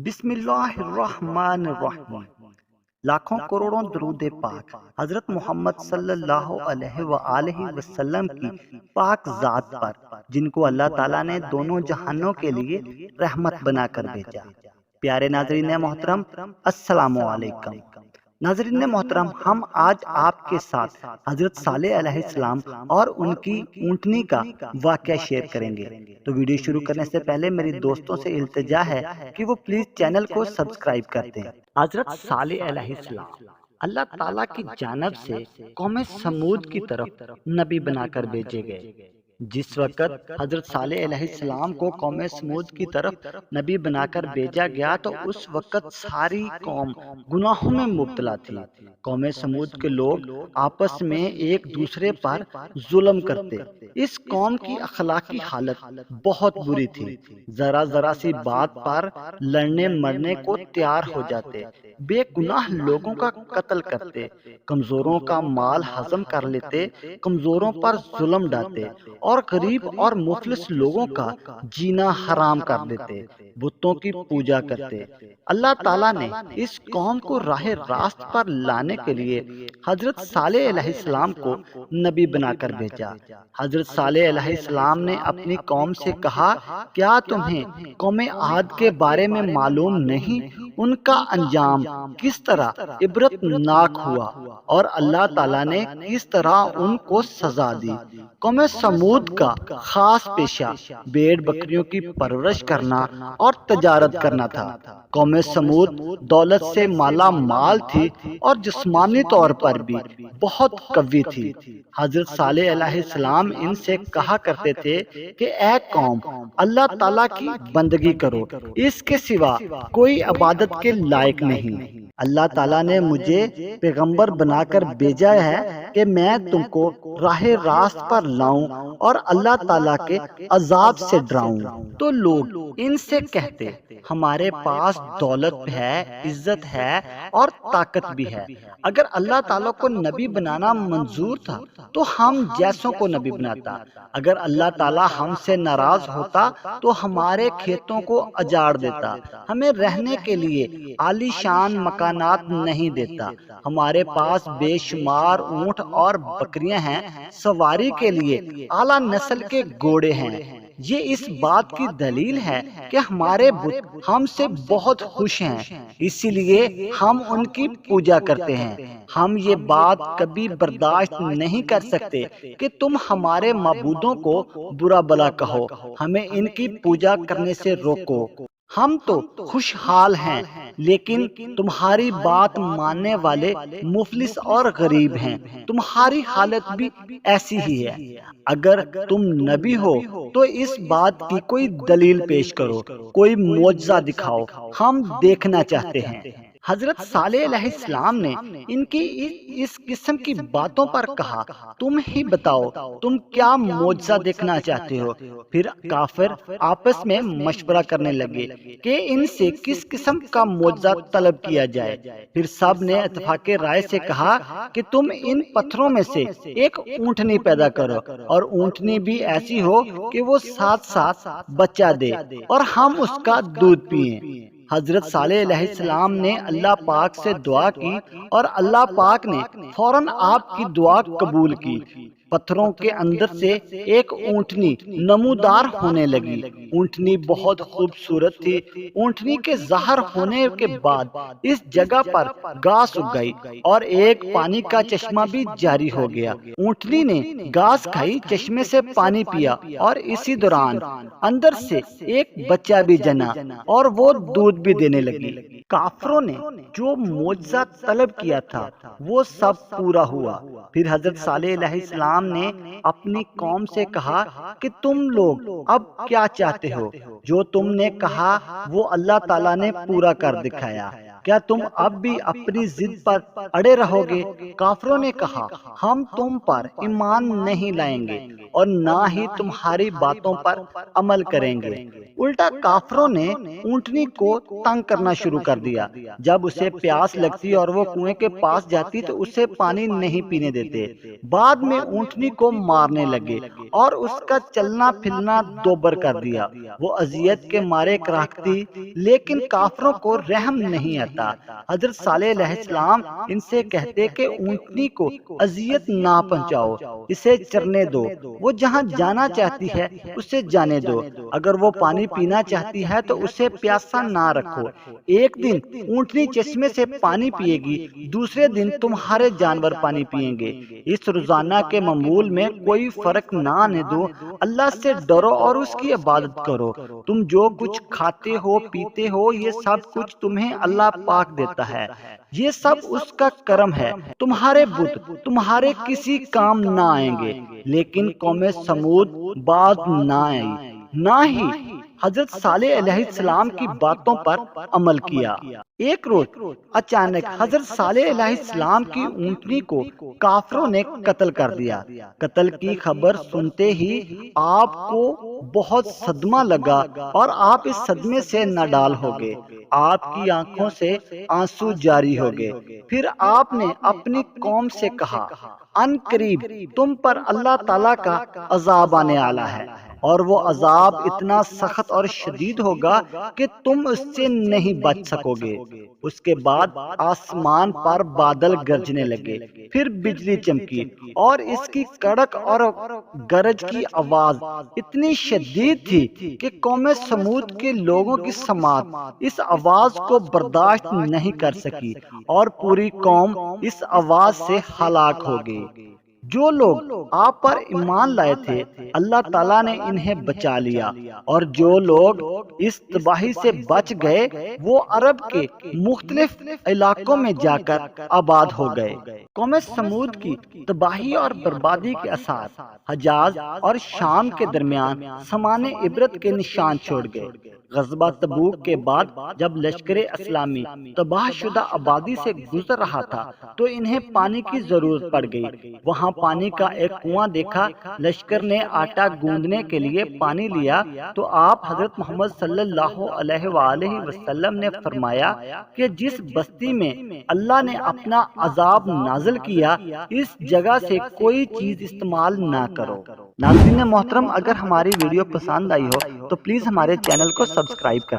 بسم اللہ الرحمن الرحیم۔ لاکھوں کروڑوں درود پاک حضرت محمد صلی اللہ علیہ وآلہ وسلم کی پاک ذات پر، جن کو اللہ تعالیٰ نے دونوں جہانوں کے لیے رحمت بنا کر بھیجا۔ پیارے ناظرین محترم، السلام علیکم۔ ناظرین محترم، ہم آج آپ کے ساتھ حضرت صالح علیہ السلام اور ان کی اونٹنی کا واقعہ شیئر کریں گے۔ تو ویڈیو شروع کرنے سے پہلے میری دوستوں سے التجا ہے کہ وہ پلیز چینل کو سبسکرائب کر دیں۔ حضرت صالح علیہ السلام اللہ تعالیٰ کی جانب سے قوم سمود کی طرف نبی بنا کر بھیجے گئے۔ جس وقت حضرت صالح علیہ السلام کو قوم سمود کی طرف نبی بنا کر بھیجا گیا تو اس وقت ساری قوم گناہوں میں مبتلا تھی۔ قوم سمود کے لوگ آپس میں ایک دوسرے پر ظلم کرتے۔ اس قوم کی اخلاقی حالت بہت بری تھی۔ ذرا ذرا سی بات پر لڑنے مرنے کو تیار ہو جاتے، بے گناہ لوگوں کا قتل کرتے، کمزوروں کا مال ہضم کر لیتے، کمزوروں پر ظلم ڈالتے اور غریب اور مفلس لوگوں کا جینا حرام کر دیتے، بتوں کی پوجا کرتے۔ اللہ تعالیٰ نے اس قوم کو راہ راست پر لانے کے لیے حضرت صالح علیہ السلام کو نبی بنا کر بھیجا۔ حضرت صالح علیہ السلام نے اپنی قوم سے کہا، کیا تمہیں قوم عاد کے بارے میں معلوم نہیں؟ ان کا انجام کس طرح عبرت ناک ہوا اور اللہ تعالیٰ نے کس طرح ان کو سزا دی۔ قوم سمود کا خاص پیشہ بھیڑ بکریوں کی پرورش کرنا اور تجارت کرنا تھا۔ قوم سمود دولت سے مالا مال تھی اور جسمانی طور پر بھی بہت قوی تھی۔ حضرت صالح علیہ السلام ان سے کہا کرتے تھے کہ اے قوم، اللہ تعالیٰ کی بندگی کرو، اس کے سوا کوئی عبادت کے لائق نہیں۔ اللہ تعالیٰ نے مجھے پیغمبر بنا کر بھیجا ہے کہ میں تم کو راہ راست پر لاؤں اور اللہ تعالیٰ کے عذاب سے ڈراؤں۔ تو لوگ ان سے کہتے، ہمارے پاس دولت ہے، عزت ہے اور طاقت بھی ہے، اگر اللہ تعالیٰ کو نبی بنانا منظور تھا تو ہم جیسوں کو نبی بناتا۔ اگر اللہ تعالیٰ ہم سے ناراض ہوتا تو ہمارے کھیتوں کو اجاڑ دیتا، ہمیں رہنے کے لیے عالی شان مکانات نہیں دیتا، ہمارے پاس بے شمار اونٹ اور بکریاں ہیں، سواری کے لیے اعلیٰ نسل کے گھوڑے ہیں۔ یہ اس بات کی دلیل ہے کہ ہمارے بت ہم سے بہت خوش ہیں، اسی لیے ہم ان کی پوجا کرتے ہیں۔ ہم یہ بات کبھی برداشت نہیں کر سکتے کہ تم ہمارے معبودوں کو برا بھلا کہو، ہمیں ان کی پوجا کرنے سے روکو۔ ہم تو خوشحال ہیں، لیکن تمہاری بات ماننے والے مفلس اور غریب ہیں، تمہاری حالت بھی ایسی ہی ہے۔ اگر تم نبی ہو تو اس بات کی کوئی دلیل پیش کرو، کوئی معجزہ دکھاؤ، ہم دیکھنا چاہتے ہیں۔ حضرت صالح علیہ السلام نے ان کی اس قسم کی باتوں پر کہا، تم ہی بتاؤ تم کیا معجزہ دیکھنا چاہتے ہو۔ پھر کافر آپس میں مشورہ کرنے لگے کہ ان سے کس قسم کا معجزہ طلب کیا جائے۔ پھر سب نے اتفاق رائے سے کہا کہ تم ان پتھروں میں سے ایک اونٹنی پیدا کرو اور اونٹنی بھی ایسی ہو کہ وہ ساتھ ساتھ بچہ دے اور ہم اس کا دودھ پئیں۔ حضرت صالح علیہ السلام نے اللہ پاک سے دعا کی اور اللہ پاک نے فوراً آپ کی دعا قبول کی۔ پتھروں کے اندر سے ایک اونٹنی نمودار ہونے لگی۔ اونٹنی بہت خوبصورت تھی۔ اونٹنی کے ظاہر ہونے کے بعد اس جگہ پر گھاس اگ گئی اور ایک پانی کا چشمہ بھی جاری ہو گیا۔ اونٹنی نے گھاس کھائی، چشمے سے پانی پیا اور اسی دوران اندر سے ایک بچہ بھی جنا اور وہ دودھ بھی دینے لگی۔ کافروں نے جو معجزہ طلب کیا تھا وہ سب پورا ہوا۔ پھر حضرت صالح علیہ السلام نے اپنی قوم سے کہا کہ تم لوگ اب کیا چاہتے ہو؟ جو تم نے کہا وہ اللہ تعالیٰ نے پورا کر دکھایا۔ کیا تم اب بھی اپنی ضد پر اڑے رہو گے؟ کافروں نے کہا ہم تم پر ایمان نہیں لائیں گے اور نہ ہی تمہاری باتوں پر عمل کریں گے۔ الٹا کافروں نے اونٹنی کو تنگ کرنا شروع کر دیا۔ جب اسے پیاس لگتی اور وہ کنویں کے پاس جاتی تو اسے پانی نہیں پینے دیتے۔ بعد میں اونٹنی کو مارنے لگے اور اس کا چلنا پھرنا دوبر کر دیا۔ وہ اذیت کے مارے کراہتی، لیکن کافروں کو رحم نہیں آتا۔ حضرت صالح علیہ السلام ان سے کہتے کہ اونٹنی کو اذیت نہ پہنچاؤ، اسے چرنے دو، وہ جہاں جانا چاہتی ہے اسے جانے دو، اگر وہ پانی پینا چاہتی ہے تو اسے پیاسا نہ رکھو۔ ایک دن اونٹنی چشمے سے پانی پیے گی، دوسرے دن تمہارے جانور پانی پیئیں گے۔ اس روزانہ کے معمول میں کوئی فرق نہ آنے دو، اللہ سے ڈرو اور اس کی عبادت کرو۔ تم جو کچھ کھاتے ہو پیتے ہو یہ سب کچھ تمہیں اللہ پاک دیتا ہے، یہ سب اس کا کرم ہے۔ تمہارے بت تمہارے کسی کام نہ آئیں گے۔ لیکن قوم سمود بات نہ آئی، نہ ہی حضرت صالح علیہ السلام کی باتوں پر عمل کیا۔ ایک روز اچانک حضرت صالح علیہ السلام کی اونٹنی کو کافروں نے قتل کر دیا۔ قتل کی خبر سنتے ہی آپ کو بہت صدمہ لگا اور آپ اس صدمے سے ناڈال ہو گئے۔ آپ کی آنکھوں سے آنسو جاری ہو گئے۔ پھر آپ نے اپنی قوم سے کہا ان قریب تم پر اللہ تعالیٰ کا عذاب آنے والا ہے، اور وہ عذاب اتنا سخت اور شدید ہوگا کہ تم اس سے نہیں بچ سکو گے۔ اس کے بعد آسمان پر بادل گرجنے لگے، پھر بجلی چمکی اور اس کی کڑک اور گرج کی آواز اتنی شدید تھی کہ قوم سمود کے لوگوں کی سماعت اس آواز کو برداشت نہیں کر سکی اور پوری قوم اس آواز سے ہلاک ہو گئی۔ جو لوگ آپ پر ایمان لائے تھے اللہ تعالیٰ نے انہیں بچا لیا، اور جو لوگ اس تباہی سے بچ گئے وہ عرب کے مختلف علاقوں میں جا کر آباد ہو گئے۔ قوم سمود کی تباہی اور بربادی کے اثار حجاز اور شام کے درمیان سمانے عبرت کے نشان چھوڑ گئے۔ غزوہ تبوک کے بعد جب لشکر اسلامی تباہ شدہ آبادی سے گزر رہا تھا تو انہیں پانی کی ضرورت پڑ گئی۔ وہاں پانی کا ایک کنواں دیکھا، لشکر نے آٹا گوندنے کے لیے پانی لیا تو آپ حضرت محمد صلی اللہ علیہ وآلہ وسلم نے فرمایا کہ جس بستی میں اللہ نے اپنا عذاب نازل کیا اس جگہ سے کوئی چیز استعمال نہ کرو۔ ناظرین محترم، اگر ہماری ویڈیو پسند آئی ہو تو پلیز ہمارے چینل کو سبسکرائب کریں۔